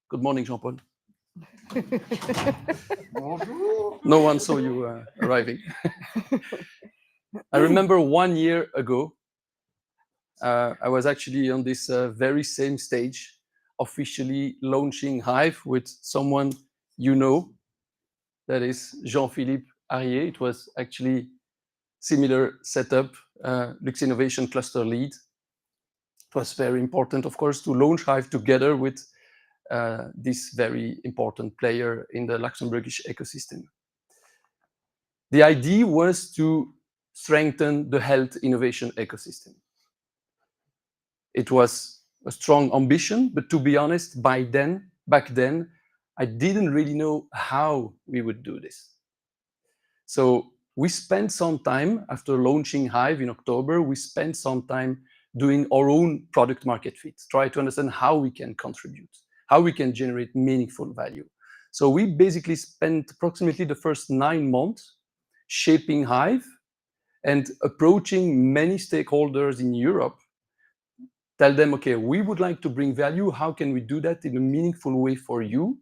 Good morning, Jean-Paul. No one saw you arriving. I remember 1 year ago, I was actually on this very same stage, officially launching Hive with someone you know, that is Jean-Philippe Arié. It was actually similar setup, Lux Innovation Cluster Lead. It was very important, of course, to launch Hive together with this very important player in the Luxembourgish ecosystem. The idea was to strengthen the health innovation ecosystem. It was a strong ambition, but to be honest, back then, I didn't really know how we would do this. So we spent some time after launching Hive in October, we spent some time doing our own product market fit, try to understand how we can contribute, how we can generate meaningful value. So we basically spent approximately the first 9 months shaping Hive and approaching many stakeholders in Europe, tell them, okay, we would like to bring value. How can we do that in a meaningful way for you?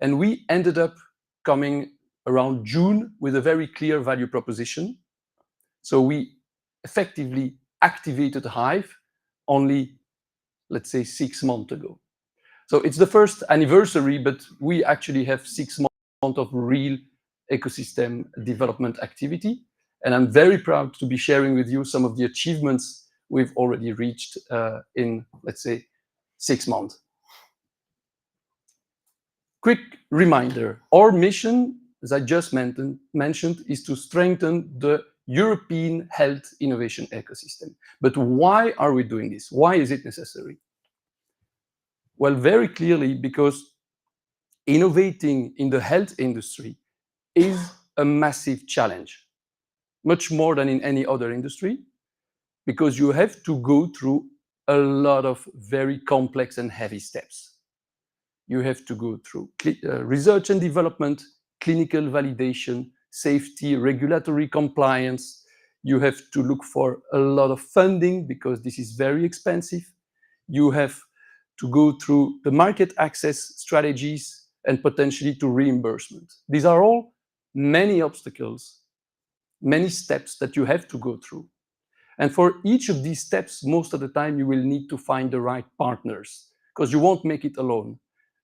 And we ended up coming around June with a very clear value proposition. So we effectively activated Hive only, let's say, 6 months ago. So it's the first anniversary, but we actually have 6 months of real ecosystem development activity. And I'm very proud to be sharing with you some of the achievements we've already reached in, let's say, 6 months. Quick reminder, our mission, as I just mentioned, is to strengthen the European health innovation ecosystem. But why are we doing this? Why is it necessary? Well, very clearly, because innovating in the health industry is a massive challenge, much more than in any other industry, because you have to go through a lot of very complex and heavy steps. You have to go through research and development, clinical validation, safety, regulatory compliance. You have to look for a lot of funding because this is very expensive. You have to go through the market access strategies and potentially to reimbursement. These are all many obstacles, many steps that you have to go through. And for each of these steps, most of the time, you will need to find the right partners because you won't make it alone.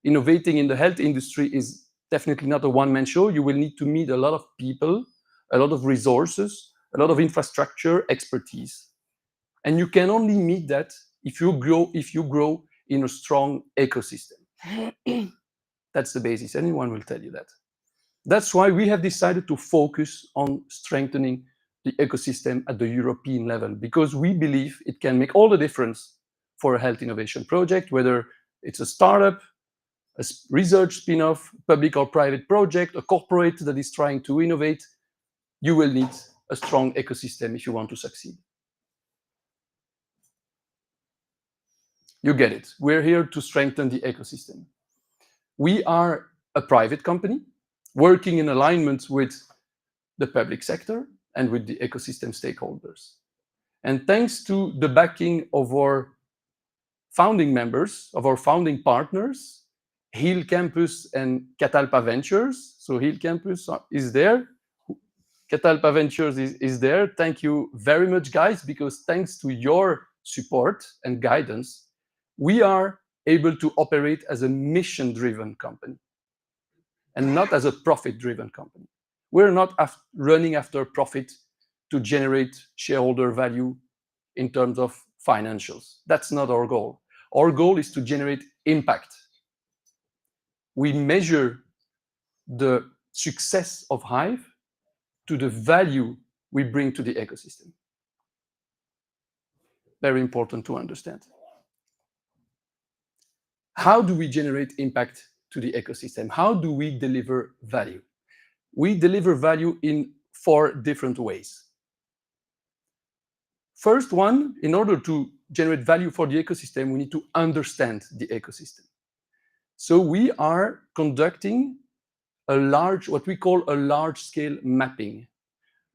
Innovating in the health industry is definitely not a one-man show. You will need to meet a lot of people, a lot of resources, a lot of infrastructure, expertise. And you can only meet that if you grow in a strong ecosystem. That's the basis. Anyone will tell you that. That's why we have decided to focus on strengthening the ecosystem at the European level, because we believe it can make all the difference for a health innovation project, whether it's a startup, a research spin-off, public or private project, a corporate that is trying to innovate. You will need a strong ecosystem if you want to succeed. You get it. We're here to strengthen the ecosystem. We are a private company working in alignment with the public sector and with the ecosystem stakeholders. And thanks to the backing of our founding members, of our founding partners, Hill Campus and Catalpa Ventures. So Hill Campus is there. Catalpa Ventures is there. Thank you very much, guys, because thanks to your support and guidance, we are able to operate as a mission-driven company and not as a profit-driven company. We're not running after profit to generate shareholder value in terms of financials. That's not our goal. Our goal is to generate impact. We measure the success of Hive to the value we bring to the ecosystem. Very important to understand. How do we generate impact to the ecosystem? How do we deliver value? We deliver value in 4 different ways. First one, in order to generate value for the ecosystem, we need to understand the ecosystem. So we are conducting what we call a large-scale mapping.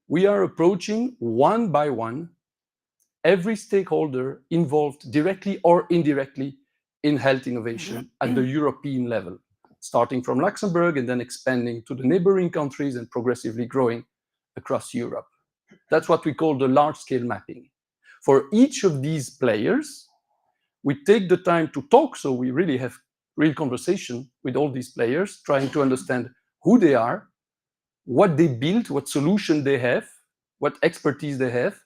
We are approaching one by one every stakeholder involved directly or indirectly in health innovation at the European level, starting from Luxembourg and then expanding to the neighboring countries and progressively growing across Europe. That's what we call the large-scale mapping. For each of these players, we take the time to talk, so we really have real conversation with all these players, trying to understand who they are, what they build, what solution they have, what expertise they have,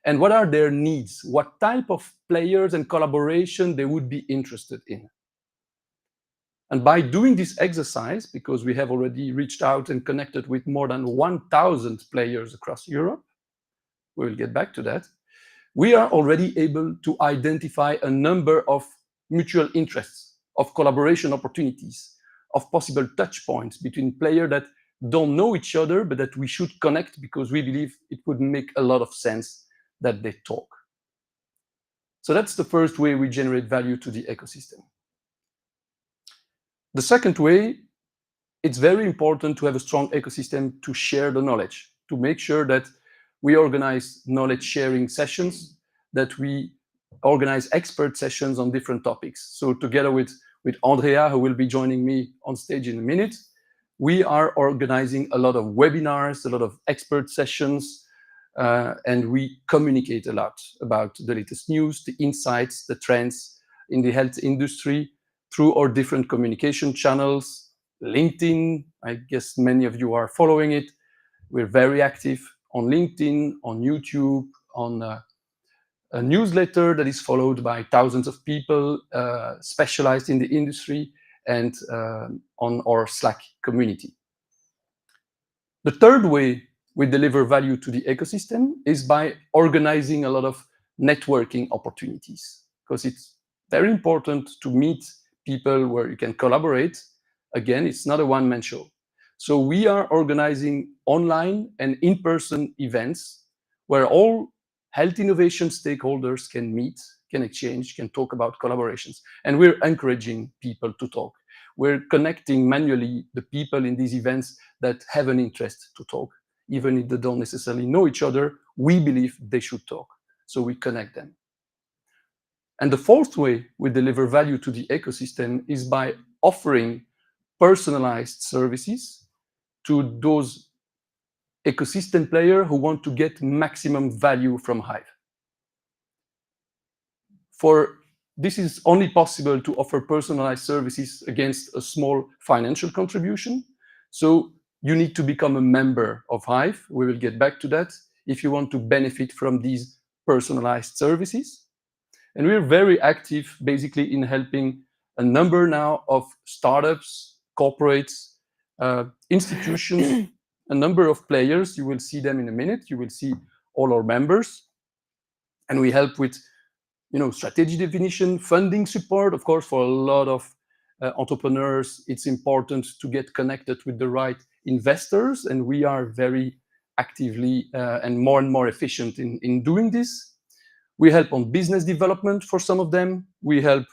and what are their needs, what type of players and collaboration they would be interested in. And by doing this exercise, because we have already reached out and connected with more than 1,000 players across Europe, we will get back to that, we are already able to identify a number of mutual interests, of collaboration opportunities, of possible touch points between players that don't know each other, but that we should connect because we believe it would make a lot of sense that they talk. So that's the first way we generate value to the ecosystem. The second way, it's very important to have a strong ecosystem to share the knowledge, to make sure that we organize knowledge sharing sessions, that we organize expert sessions on different topics. So together with Andrea, who will be joining me on stage in a minute, we are organizing a lot of webinars, a lot of expert sessions, and we communicate a lot about the latest news, the insights, the trends in the health industry through our different communication channels. LinkedIn, I guess many of you are following it. We're very active on LinkedIn, on YouTube, on a newsletter that is followed by thousands of people specialized in the industry, and on our Slack community. The third way we deliver value to the ecosystem is by organizing a lot of networking opportunities, because it's very important to meet people where you can collaborate. Again, it's not a one-man show. So we are organizing online and in-person events where all health innovation stakeholders can meet, can exchange, can talk about collaborations. And we're encouraging people to talk. We're connecting manually the people in these events that have an interest to talk. Even if they don't necessarily know each other, we believe they should talk. So we connect them. And the fourth way we deliver value to the ecosystem is by offering personalized services to those ecosystem players who want to get maximum value from Hive. This is only possible to offer personalized services against a small financial contribution. So you need to become a member of Hive. We will get back to that if you want to benefit from these personalized services. And we're very active basically in helping a number now of startups, corporates, institutions, a number of players. You will see them in a minute. You will see all our members. And we help with strategy definition, funding support. Of course, for a lot of entrepreneurs, it's important to get connected with the right investors. And we are very actively and more efficient in doing this. We help on business development for some of them. We help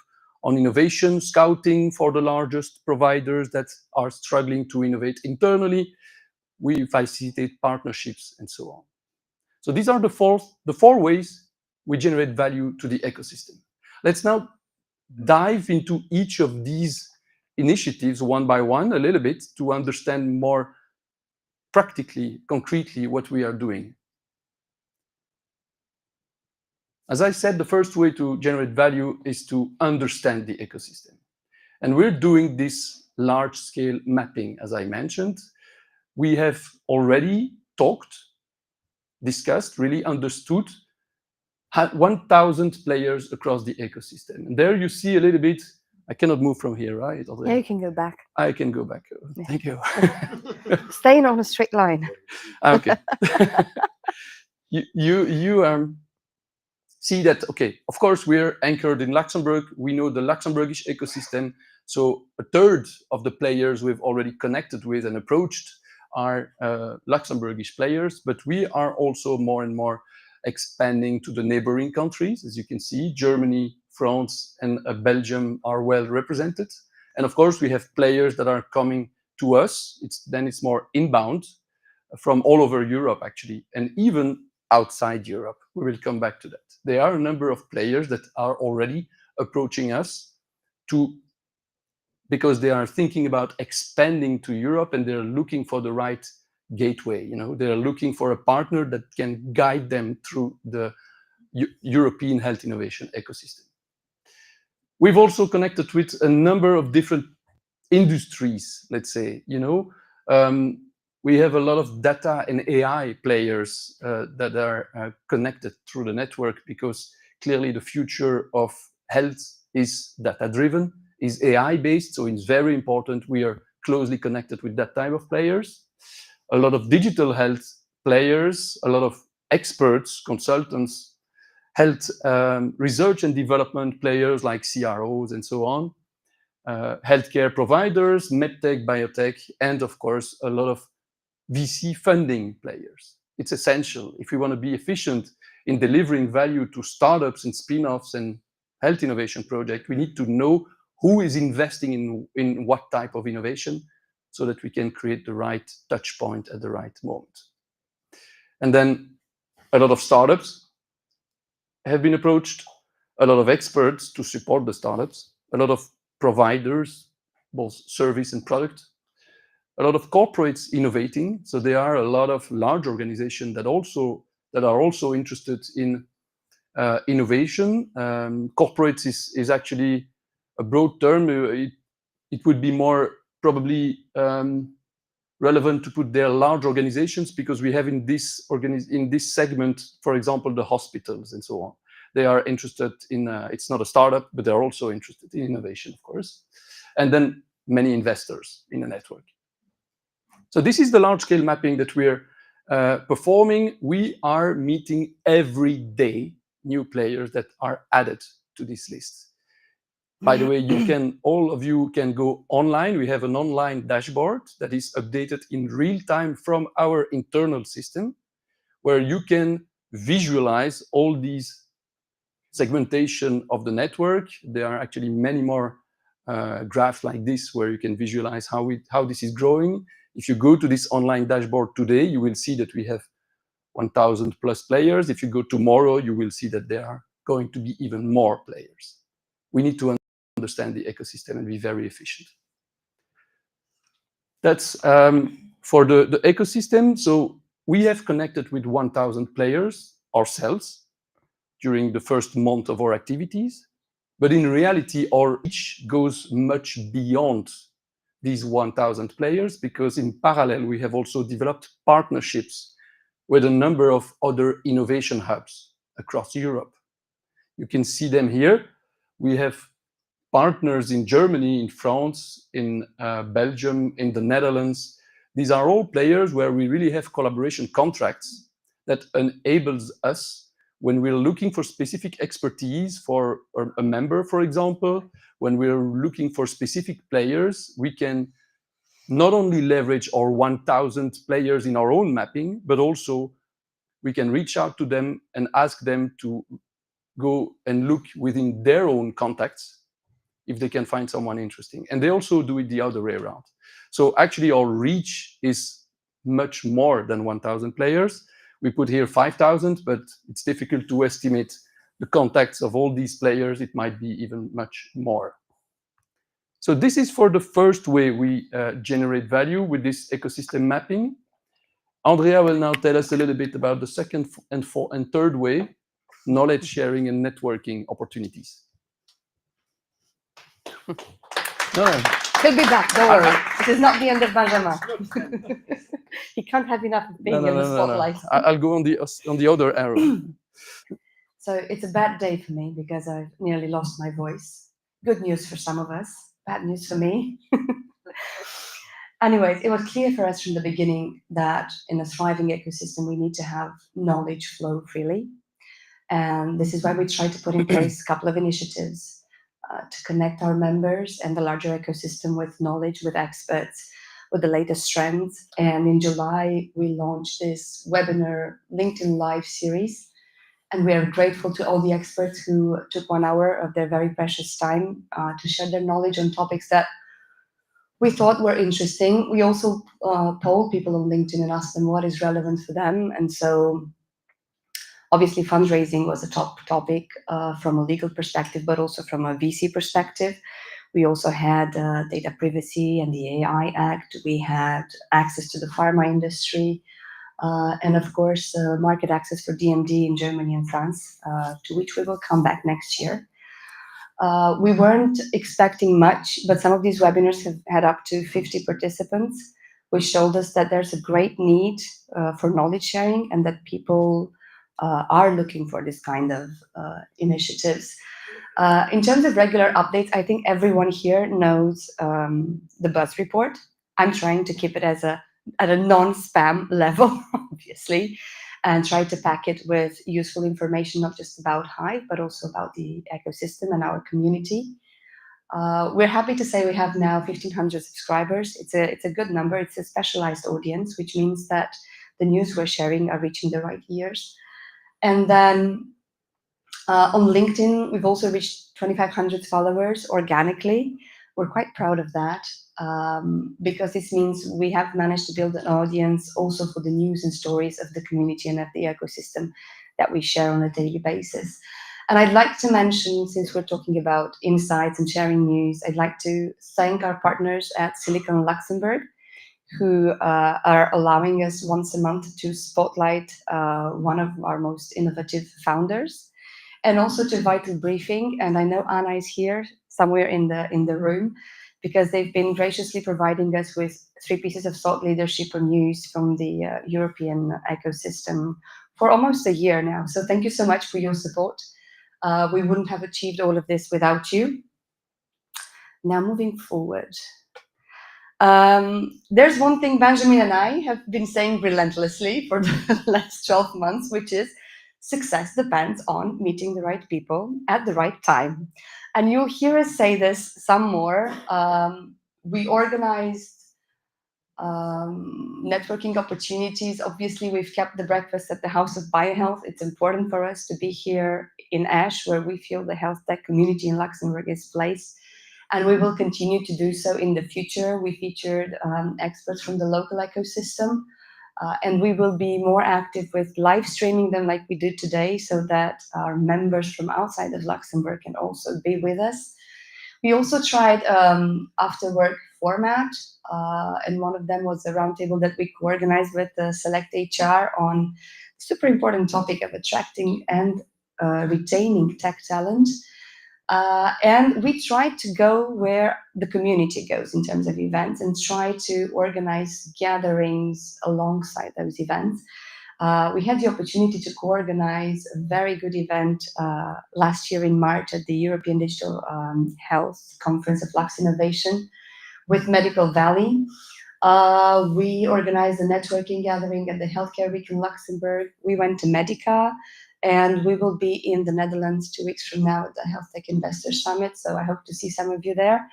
on innovation scouting for the largest providers that are struggling to innovate internally. We facilitate partnerships and so on. So these are the four ways we generate value to the ecosystem. Let's now dive into each of these initiatives one by one a little bit to understand more practically, concretely what we are doing. As I said, the first way to generate value is to understand the ecosystem. And we're doing this large-scale mapping, as I mentioned. We have already talked, discussed, really understood 1,000 players across the ecosystem. And there you see a little bit, I cannot move from here, right? Yeah, you can go back. I can go back. Yeah. Thank you. Staying on a straight line. Okay. you see that, okay, of course, we're anchored in Luxembourg. We know the Luxembourgish ecosystem. So a third of the players we've already connected with and approached are Luxembourgish players, but we are also more and more expanding to the neighboring countries. As you can see, Germany, France, and Belgium are well represented. And of course, we have players that are coming to us. It's more inbound from all over Europe, actually, and even outside Europe. We will come back to that. There are a number of players that are already approaching us because they are thinking about expanding to Europe and they're looking for the right gateway. They're looking for a partner that can guide them through the European health innovation ecosystem. We've also connected with a number of different industries, let's say. We have a lot of data and AI players that are connected through the network, because clearly the future of health is data-driven, is AI-based, so it's very important we are closely connected with that type of players. A lot of digital health players, a lot of experts, consultants, health research and development players like CROs and so on, healthcare providers, medtech, biotech, and of course, a lot of VC funding players. It's essential. If we want to be efficient in delivering value to startups and spin-offs and health innovation projects, we need to know who is investing in what type of innovation, so that we can create the right touch point at the right moment. And then a lot of startups have been approached, a lot of experts to support the startups, a lot of providers, both service and product, a lot of corporates innovating. So there are a lot of large organizations that are also interested in innovation. Corporates is actually a broad term. It would be more probably relevant to put there large organizations, because we have in this segment, for example, the hospitals and so on. They are interested in, it's not a startup, but they're also interested in innovation, of course. And then many investors in the network. So this is the large-scale mapping that we're performing. We are meeting every day new players that are added to this list. By the way, all of you can go online. We have an online dashboard that is updated in real time from our internal system, where you can visualize all these segmentation of the network. There are actually many more graphs like this, where you can visualize how this is growing. If you go to this online dashboard today, you will see that we have 1,000 plus players. If you go tomorrow, you will see that there are going to be even more players. We need to understand the ecosystem and be very efficient. That's for the ecosystem. So we have connected with 1,000 players ourselves during the first month of our activities. But in reality, our reach goes much beyond these 1,000 players, because in parallel, we have also developed partnerships with a number of other innovation hubs across Europe. You can see them here. We have partners in Germany, in France, in Belgium, in the Netherlands. These are all players where we really have collaboration contracts that enables us, when we're looking for specific expertise for a member, for example, when we're looking for specific players, we can not only leverage our 1,000 players in our own mapping, but also we can reach out to them and ask them to go and look within their own contacts if they can find someone interesting. And they also do it the other way around. So actually our reach is much more than 1,000 players. We put here 5,000, but it's difficult to estimate the contacts of all these players. It might be even much more. So this is for the first way we generate value with this ecosystem mapping. Andrea will now tell us a little bit about the second and third way, knowledge sharing and networking opportunities. No. He'll be back, don't worry. It is not the end of Benjamin. He can't have enough of being in the spotlight. I'll go on the other arrow. So it's a bad day for me, because I've nearly lost my voice. Good news for some of us, bad news for me. Anyways, it was clear for us from the beginning that in a thriving ecosystem, we need to have knowledge flow freely. And this is why we tried to put in place a couple of initiatives to connect our members and the larger ecosystem with knowledge, with experts, with the latest trends. And in July, we launched this webinar LinkedIn Live series. And we are grateful to all the experts who took 1 hour of their very precious time to share their knowledge on topics that we thought were interesting. We also polled people on LinkedIn and asked them what is relevant for them. And so obviously fundraising was a top topic from a legal perspective, but also from a VC perspective. We also had data privacy and the AI Act. We had access to the pharma industry. And of course, market access for DMD in Germany and France, to which we will come back next year. We weren't expecting much, but some of these webinars have had up to 50 participants, which told us that there's a great need for knowledge sharing and that people are looking for this kind of initiatives. In terms of regular updates, I think everyone here knows the Buzz report. I'm trying to keep it at a non-spam level, obviously, and try to pack it with useful information, not just about Hive, but also about the ecosystem and our community. We're happy to say we have now 1,500 subscribers. It's a good number. It's a specialized audience, which means that the news we're sharing are reaching the right ears. And then on LinkedIn, we've also reached 2,500 followers organically. We're quite proud of that because this means we have managed to build an audience also for the news and stories of the community and of the ecosystem that we share on a daily basis. And I'd like to mention, since we're talking about insights and sharing news, I'd like to thank our partners at Silicon Luxembourg, who are allowing us once a month to spotlight one of our most innovative founders, and also to Vital Briefing. And I know Anna is here somewhere in the room, because they've been graciously providing us with 3 pieces of thought leadership on news from the European ecosystem for almost a year now. So thank you so much for your support. We wouldn't have achieved all of this without you. Now, moving forward. There's one thing Benjamin and I have been saying relentlessly for the last 12 months, which is success depends on meeting the right people at the right time. And you'll hear us say this some more. We organized networking opportunities. Obviously, we've kept the breakfast at the House of Biohealth. It's important for us to be here in Ash, where we feel the health tech community in Luxembourg is placed. And we will continue to do so in the future. We featured experts from the local ecosystem. And we will be more active with live streaming them like we did today, so that our members from outside of Luxembourg can also be with us. We also tried after work format, and one of them was a roundtable that we co-organized with Select HR on the super important topic of attracting and retaining tech talent. And we try to go where the community goes in terms of events and try to organize gatherings alongside those events. We had the opportunity to co-organize a very good event last year in March at the European Digital Health Conference of Lux Innovation with Medical Valley. We organized a networking gathering at the Healthcare Week in Luxembourg. We went to Medica. And we will be in the Netherlands 2 weeks from now at the Health Tech Investor Summit. So I hope to see some of you there.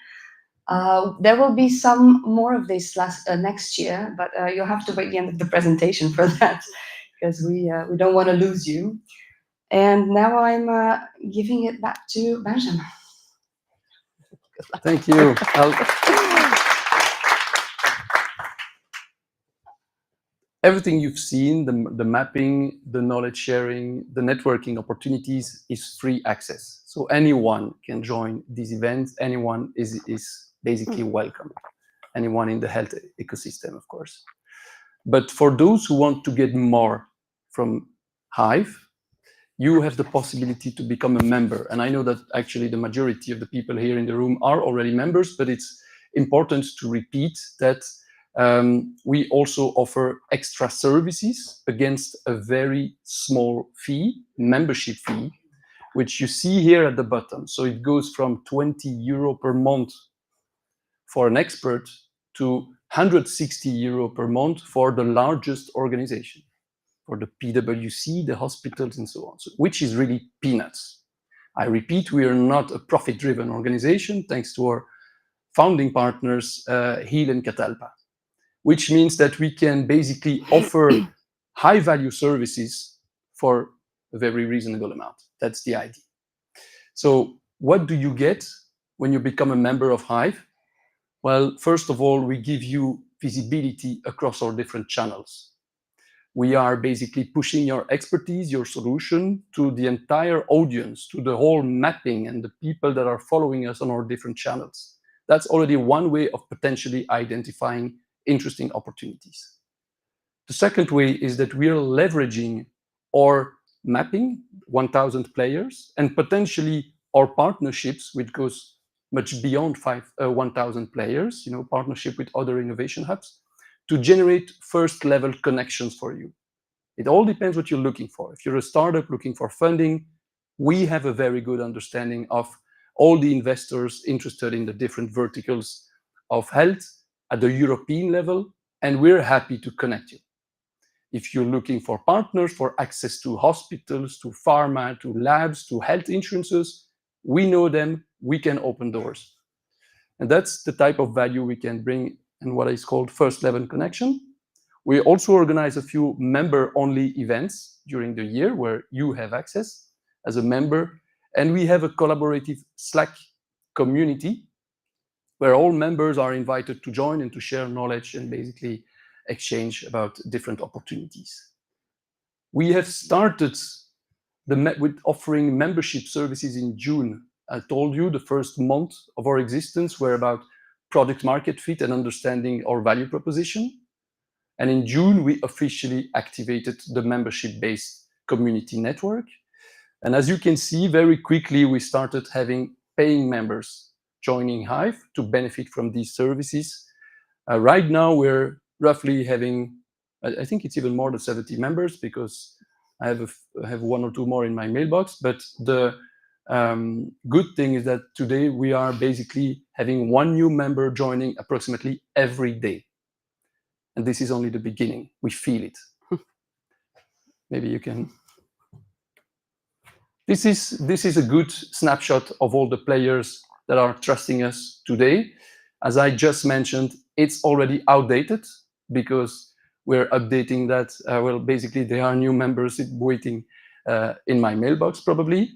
There will be some more of this next year, but you'll have to wait the end of the presentation for that, because we don't want to lose you. And now I'm giving it back to Benjamin. Thank you. Everything you've seen, the mapping, the knowledge sharing, the networking opportunities is free access. So anyone can join these events. Anyone is basically welcome. Anyone in the health ecosystem, of course. But for those who want to get more from Hive, you have the possibility to become a member. And I know that actually the majority of the people here in the room are already members, but it's important to repeat that we also offer extra services against a very small fee, membership fee, which you see here at the bottom. So it goes from 20 euro per month for an expert to 160 euro per month for the largest organization, for the PwC, the hospitals, and so on, so, which is really peanuts. I repeat, we are not a profit-driven organization, thanks to our founding partners, Hive and Catalpa, which means that we can basically offer high-value services for a very reasonable amount. That's the idea. So what do you get when you become a member of Hive? Well, first of all, we give you visibility across our different channels. We are basically pushing your expertise, your solution to the entire audience, to the whole mapping and the people that are following us on our different channels. That's already one way of potentially identifying interesting opportunities. The second way is that we are leveraging our mapping, 1,000 players, and potentially our partnerships, which goes much beyond 1,000 players, partnership with other innovation hubs, to generate first-level connections for you. It all depends what you're looking for. If you're a startup looking for funding, we have a very good understanding of all the investors interested in the different verticals of health at the European level, and we're happy to connect you. If you're looking for partners for access to hospitals, to pharma, to labs, to health insurances, we know them, we can open doors. And that's the type of value we can bring in what is called first-level connection. We also organize a few member-only events during the year where you have access as a member. And we have a collaborative Slack community where all members are invited to join and to share knowledge and basically exchange about different opportunities. We have started with offering membership services in June. I told you the first month of our existence were about product market fit and understanding our value proposition. And in June, we officially activated the membership-based community network. And as you can see, very quickly, we started having paying members joining Hive to benefit from these services. Right now, we're roughly having, I think it's even more than 70 members because I have one or two more in my mailbox. But the good thing is that today we are basically having one new member joining approximately every day. And this is only the beginning. We feel it. Maybe you can. This is a good snapshot of all the players that are trusting us today. As I just mentioned, it's already outdated because we're updating that. Well, basically, there are new members waiting in my mailbox, probably.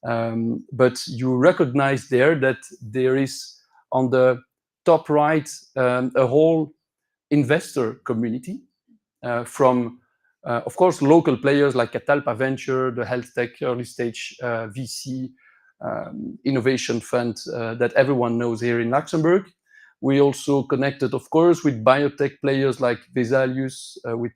But you recognize there that there is on the top right a whole investor community from, of course, local players like Catalpa Venture, the health tech early stage VC innovation fund that everyone knows here in Luxembourg. We also connected, of course, with biotech players like Vesalius, with,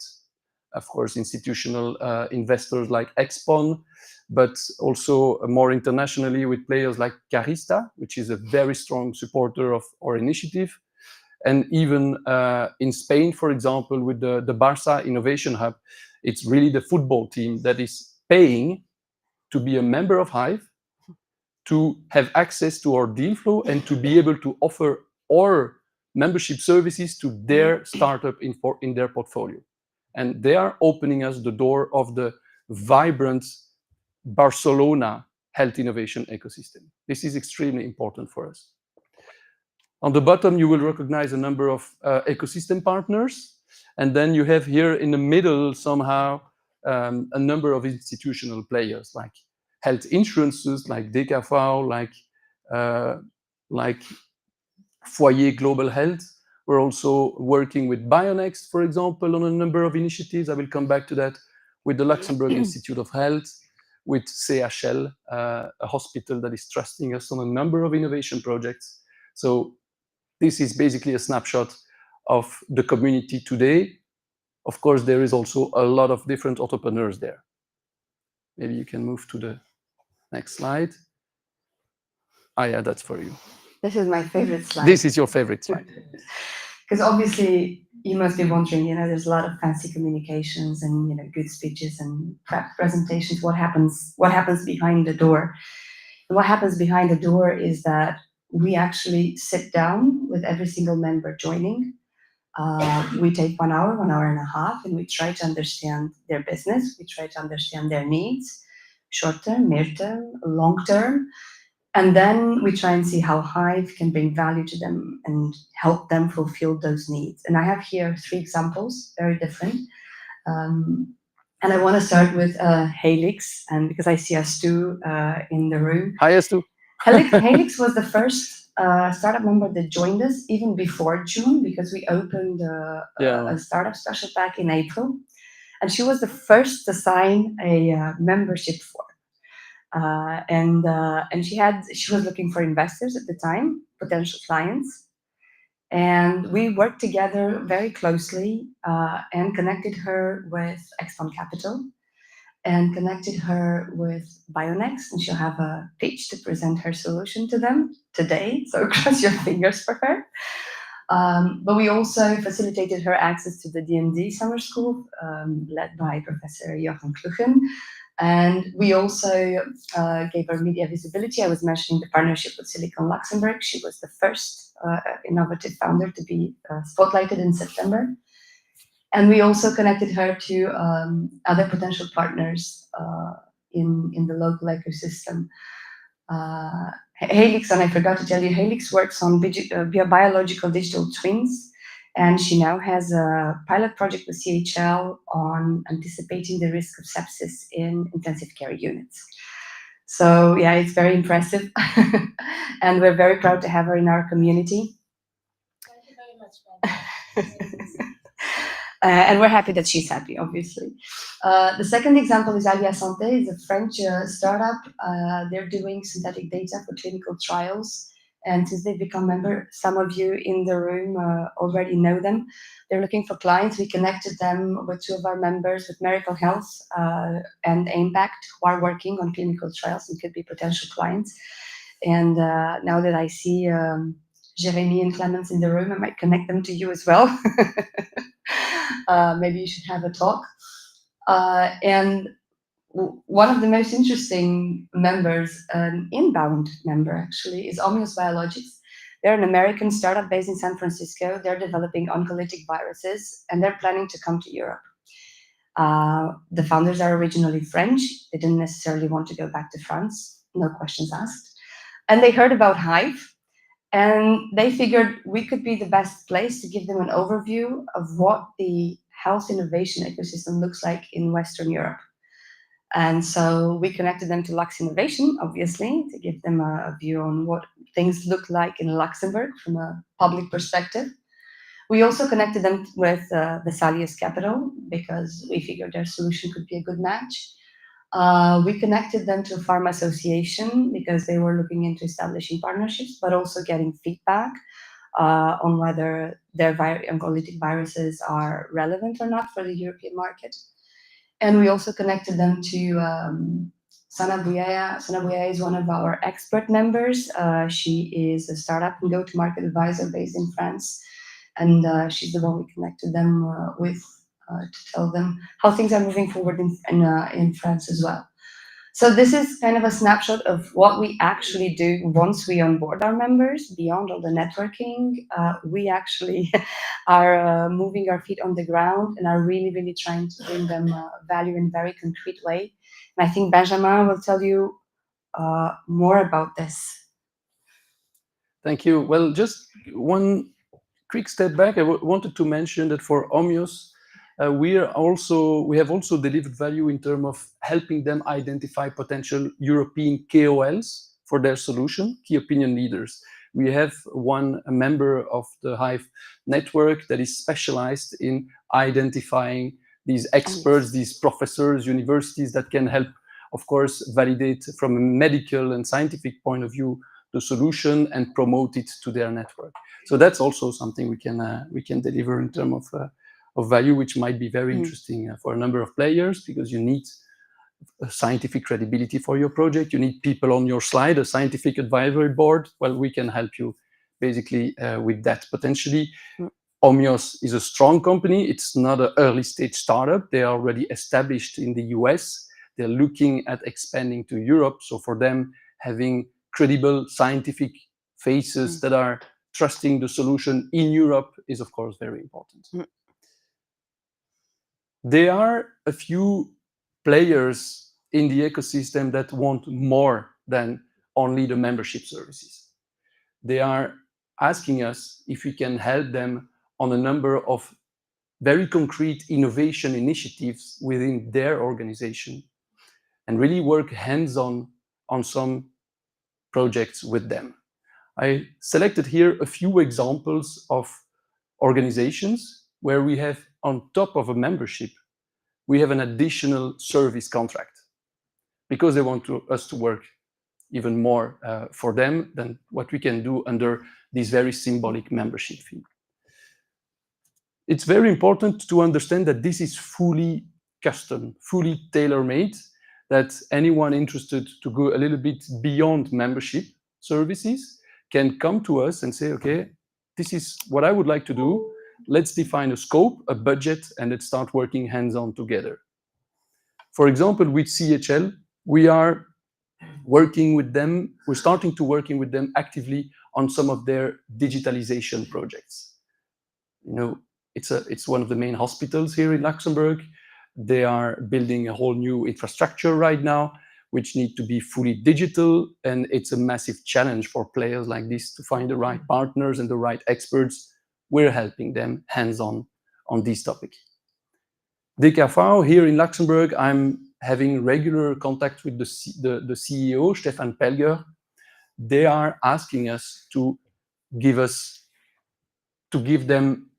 of course, institutional investors like Expon, but also more internationally with players like Carista, which is a very strong supporter of our initiative. And even in Spain, for example, with the Barça Innovation Hub, it's really the football team that is paying to be a member of Hive, to have access to our deal flow and to be able to offer our membership services to their startup in their portfolio. And they are opening us the door of the vibrant Barcelona health innovation ecosystem. This is extremely important for us. On the bottom, you will recognize a number of ecosystem partners. And then you have here in the middle somehow a number of institutional players like health insurances, like DKV, like Foyer Global Health. We're also working with Bionext, for example, on a number of initiatives. I will come back to that, with the Luxembourg Institute of Health, with CHL, a hospital that is trusting us on a number of innovation projects. So this is basically a snapshot of the community today. Of course, there is also a lot of different entrepreneurs there. Maybe you can move to the next slide. Ah, yeah, that's for you. This is my favorite slide. This is your favorite slide. Because obviously you must be wondering, there's a lot of fancy communications and good speeches and presentations. What happens behind the door? And what happens behind the door is that we actually sit down with every single member joining. We take 1 hour, 1.5 hours, and we try to understand their business. We try to understand their needs, short-term, mid-term, long-term. And then we try and see how Hive can bring value to them and help them fulfill those needs. And I have here 3 examples, very different. And I want to start with Helix, and because I see Astu in the room. Hi, Astu. Helix was the first startup member that joined us even before June, because we opened a startup special pack in April. and she was the first to sign a membership form. And she was looking for investors at the time, potential clients, and we worked together very closely and connected her with Exxon Capital and connected her with Bionex, and she'll have a pitch to present her solution to them today. So cross your fingers for her. But we also facilitated her access to the DMD summer school, led by Professor Jochen Klugen. And we also gave her media visibility. I was mentioning the partnership with Silicon Luxembourg. She was the first innovative founder to be spotlighted in September. And we also connected her to other potential partners in the local ecosystem. Helix, and I forgot to tell you, Helix works on biological digital twins, and she now has a pilot project with CHL on anticipating the risk of sepsis in intensive care units. So yeah, it's very impressive, and we're very proud to have her in our community. Thank you very much, ma'am. And we're happy that she's happy, obviously. The second example is Alia Santé, it's a French startup. They're doing synthetic data for clinical trials. And since they've become members, some of you in the room already know them. They're looking for clients. We connected them with two of our members with Miracle Health and Impact, who are working on clinical trials and could be potential clients. And now that I see Jeremy and Clemens in the room, I might connect them to you as well. Maybe you should have a talk. And one of the most interesting members, an inbound member actually, is Omnios Biologics. They're an American startup based in San Francisco. They're developing oncolytic viruses, and they're planning to come to Europe. The founders are originally French. They didn't necessarily want to go back to France, no questions asked. And they heard about Hive, and they figured we could be the best place to give them an overview of what the health innovation ecosystem looks like in Western Europe. And so we connected them to Lux Innovation, obviously, to give them a view on what things look like in Luxembourg from a public perspective. We also connected them with Vesalius Capital because we figured their solution could be a good match. We connected them to a pharma association because they were looking into establishing partnerships, but also getting feedback on whether their oncolytic viruses are relevant or not for the European market. And we also connected them to Sana Bouyeya. Sana Bouyeya is one of our expert members. She is a startup and go-to-market advisor based in France. And she's the one we connected them with to tell them how things are moving forward in France as well. So this is kind of a snapshot of what we actually do once we onboard our members. Beyond all the networking, we actually are moving our feet on the ground and are really, really trying to bring them value in a very concrete way. And I think Benjamin will tell you more about this. Thank you. Well, just one quick step back. I wanted to mention that for Omnios, we have also delivered value in terms of helping them identify potential European KOLs for their solution, key opinion leaders. We have a member of the Hive network that is specialized in identifying these experts, these professors, universities that can help, of course, validate from a medical and scientific point of view the solution and promote it to their network. So that's also something we can deliver in terms of value, which might be very interesting for a number of players, because you need a scientific credibility for your project. You need people on your slide, a scientific advisory board. Well, we can help you basically with that potentially. Omnios is a strong company. It's not an early stage startup. They are already established in the US. They're looking at expanding to Europe. So for them, having credible scientific faces that are trusting the solution in Europe is, of course, very important. There are a few players in the ecosystem that want more than only the membership services. They are asking us if we can help them on a number of very concrete innovation initiatives within their organization and really work hands-on on some projects with them. I selected here a few examples of organizations where we have, on top of a membership, we have an additional service contract because they want us to work even more for them than what we can do under this very symbolic membership fee. It's very important to understand that this is fully custom, fully tailor-made, that anyone interested to go a little bit beyond membership services can come to us and say, okay, this is what I would like to do. Let's define a scope, a budget, and let's start working hands-on together. For example, with CHL, we are working with them, we're starting to working with them actively on some of their digitalization projects. You know, it's one of the main hospitals here in Luxembourg. They are building a whole new infrastructure right now, which need to be fully digital, and it's a massive challenge for players like this to find the right partners and the right experts. We're helping them hands-on on this topic. DKV here in Luxembourg, I'm having regular contact with the CEO, Stefan Pelger. They are asking us to give them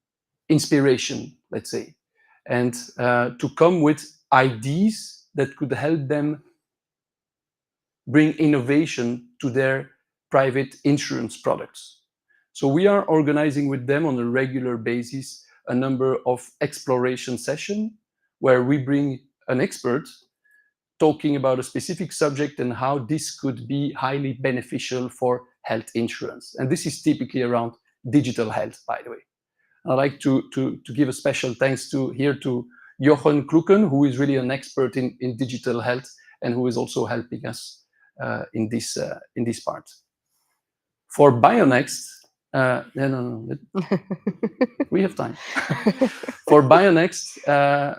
inspiration, let's say, and to come with ideas that could help them bring innovation to their private insurance products. So we are organizing with them on a regular basis a number of exploration sessions where we bring an expert talking about a specific subject and how this could be highly beneficial for health insurance. And this is typically around digital health, by the way. I'd like to give a special thanks to Jochen Kluken, who is really an expert in digital health and who is also helping us in this part. For Bionext, we have time. For Bionext,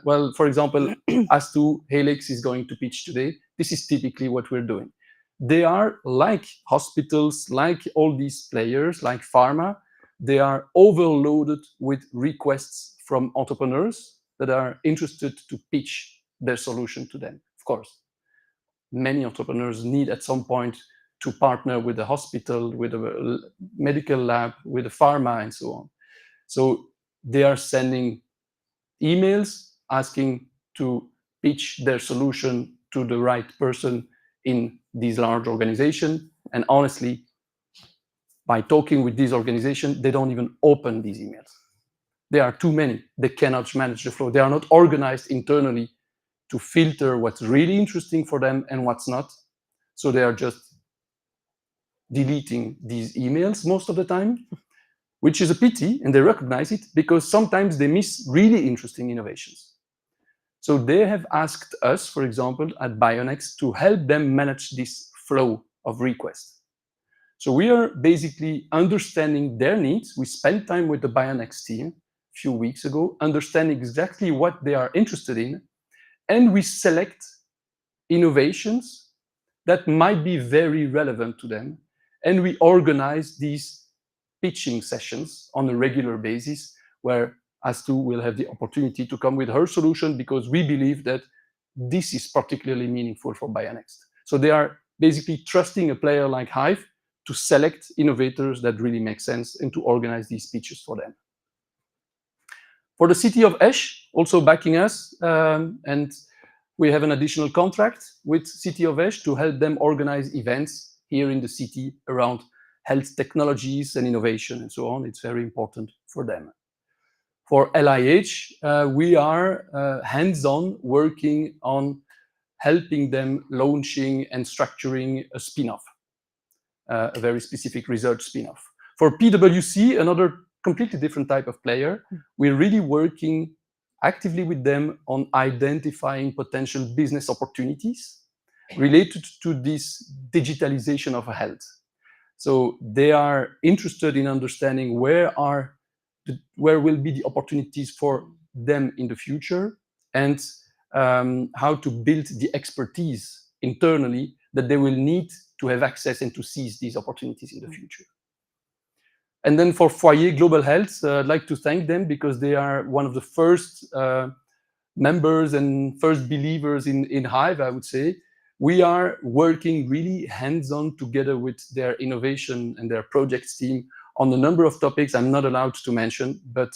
well, for example, As2 Helix is going to pitch today. This is typically what we're doing. They are like hospitals, like all these players, like pharma. They are overloaded with requests from entrepreneurs that are interested to pitch their solution to them. Of course, many entrepreneurs need at some point to partner with a hospital, with a medical lab, with a pharma, and so on. So they are sending emails asking to pitch their solution to the right person in these large organizations. And honestly, by talking with these organizations, they don't even open these emails. There are too many. They cannot manage the flow. They are not organized internally to filter what's really interesting for them and what's not. So they are just deleting these emails most of the time, which is a pity, and they recognize it because sometimes they miss really interesting innovations. So they have asked us, for example, at Bionext, to help them manage this flow of requests. So we are basically understanding their needs. We spent time with the Bionext team a few weeks ago, understanding exactly what they are interested in, and we select innovations that might be very relevant to them, and we organize these pitching sessions on a regular basis where As2 will have the opportunity to come with her solution because we believe that this is particularly meaningful for Bionext. So they are basically trusting a player like Hive to select innovators that really make sense and to organize these pitches for them. For the city of Esch, also backing us, and we have an additional contract with city of Esch to help them organize events here in the city around health technologies and innovation and so on. It's very important for them. For LIH, we are hands-on working on helping them launching and structuring a spin-off, a very specific research spin-off. For PwC, another completely different type of player, we're really working actively with them on identifying potential business opportunities related to this digitalization of health. So they are interested in understanding where will be the opportunities for them in the future and how to build the expertise internally that they will need to have access and to seize these opportunities in the future. And then for Foyer Global Health, I'd like to thank them because they are one of the first members and first believers in Hive, I would say. We are working really hands-on together with their innovation and their projects team on a number of topics I'm not allowed to mention, but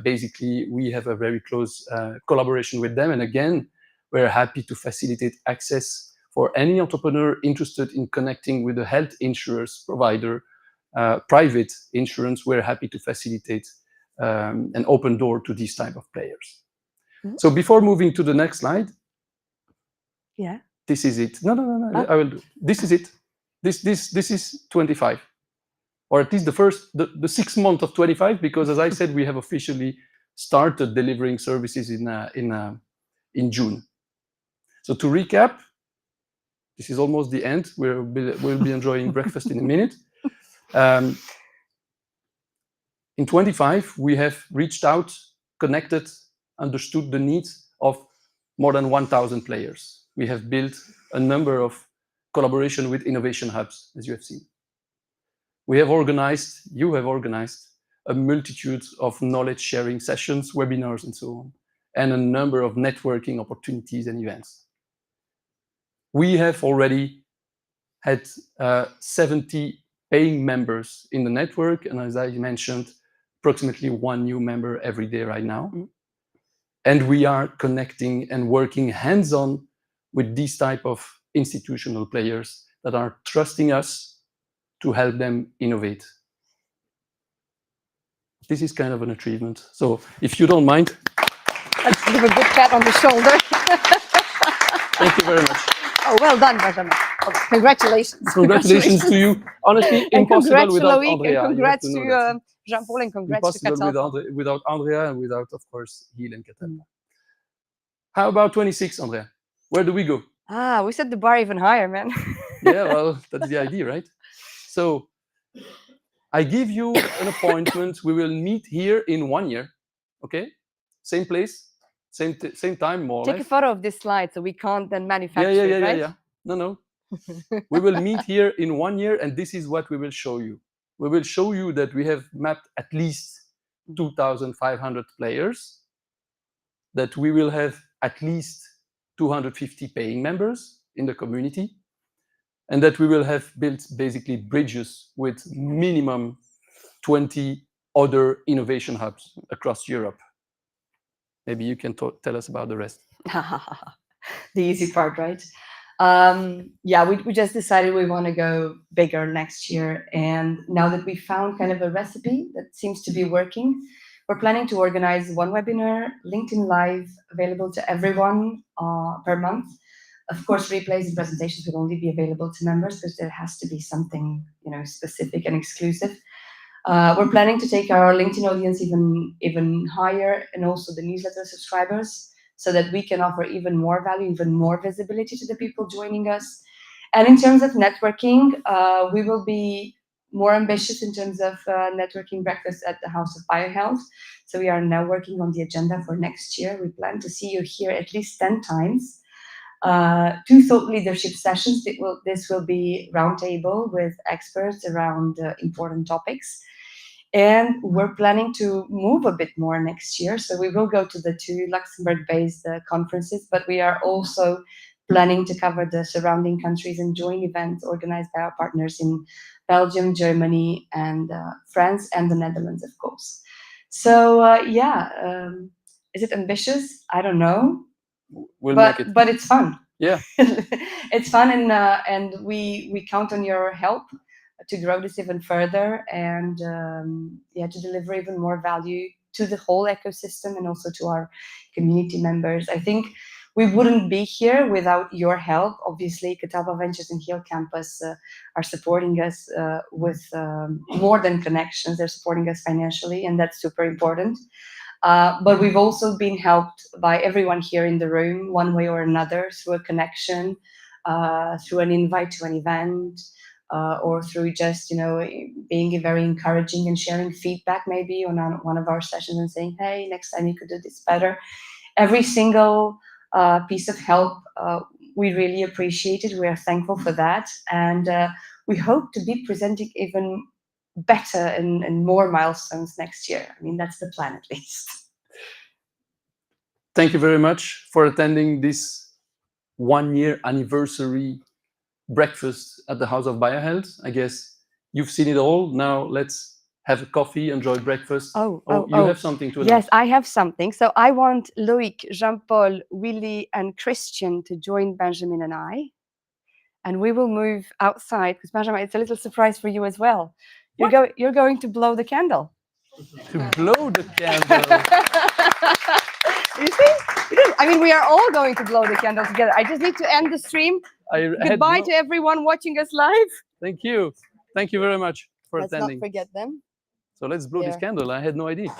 basically we have a very close collaboration with them. And again, we're happy to facilitate access for any entrepreneur interested in connecting with a health insurance provider, private insurance. We're happy to facilitate an open door to these type of players. So before moving to the next slide, this is it. No, I will do. This is it. This is 25, or at least the 6 month of 25, because as I said, we have officially started delivering services in June. So to recap, this is almost the end. We'll be enjoying breakfast in a minute. In 25, we have reached out, connected, understood the needs of more than 1,000 players. We have built a number of collaboration with innovation hubs, as you have seen. You have organized a multitude of knowledge sharing sessions, webinars, and so on, and a number of networking opportunities and events. We have already had 70 paying members in the network, and as I mentioned, approximately 1 new member every day right now. And we are connecting and working hands-on with these type of institutional players that are trusting us to help them innovate. This is kind of an achievement. So if you don't mind, let's give a good pat on the shoulder. Thank you very much. Oh, well done, Benjamin. Oh, congratulations. Congratulations to you. Honestly, impossible without Andrea. And congrats to Jean-Paul, and congrats to Impossible without Andrea, and without, of course, Hill and Catalpa. How about 26, Andrea? Where do we go? We set the bar even higher, man. Yeah, well, that's the idea, right? So I give you an appointment. We will meet here in 1 year, okay? Same place, same time, more or less. Take a photo of this slide so we can't then manufacture it, right? Yeah. No. We will meet here in 1 year, and this is what we will show you. We will show you that we have mapped at least 2,500 players, that we will have at least 250 paying members in the community, and that we will have built basically bridges with minimum 20 other innovation hubs across Europe. Maybe you can tell us about the rest. The easy part, right? We just decided we want to go bigger next year. And now that we found kind of a recipe that seems to be working, we're planning to organize one webinar, LinkedIn Live, available to everyone per month. Of course, replays and presentations will only be available to members because there has to be something, specific and exclusive. We're planning to take our LinkedIn audience even higher, and also the newsletter subscribers, so that we can offer even more value, even more visibility to the people joining us. And in terms of networking, we will be more ambitious in terms of networking breakfast at the House of Biohealth. So we are now working on the agenda for next year. We plan to see you here at least 10 times. 2 thought leadership sessions. This will be roundtable with experts around important topics. And we're planning to move a bit more next year. So we will go to the 2 Luxembourg-based conferences, but we are also planning to cover the surrounding countries and join events organized by our partners in Belgium, Germany, and France, and the Netherlands, of course. So is it ambitious? I don't know. We'll make it. But it's fun. Yeah. It's fun, and we count on your help to grow this even further, and to deliver even more value to the whole ecosystem and also to our community members. I think we wouldn't be here without your help. Obviously, Catalpa Ventures and Heal Campus are supporting us with more than connections. They're supporting us financially, and that's super important. But we've also been helped by everyone here in the room, one way or another, through a connection, through an invite to an event, or through just, being very encouraging and sharing feedback maybe on one of our sessions and saying, hey, next time you could do this better. Every single piece of help, we really appreciate it. We are thankful for that. And we hope to be presenting even better and more milestones next year. I mean, that's the plan, at least. Thank you very much for attending this 1 year anniversary breakfast at the House of Biohealth. I guess you've seen it all. Now let's have a coffee, enjoy breakfast. Oh, you have something to announce. Yes, I have something. So I want Loïc, Jean-Paul, Willy, and Christian to join Benjamin and I. And we will move outside because Benjamin, it's a little surprise for you as well. You're going to blow the candle. To blow the candle. You see? I mean, we are all going to blow the candle together. I just need to end the stream. Goodbye to everyone watching us live. Thank you. Thank you very much for Let's attending. not forget them. So let's blow this candle. I had no idea.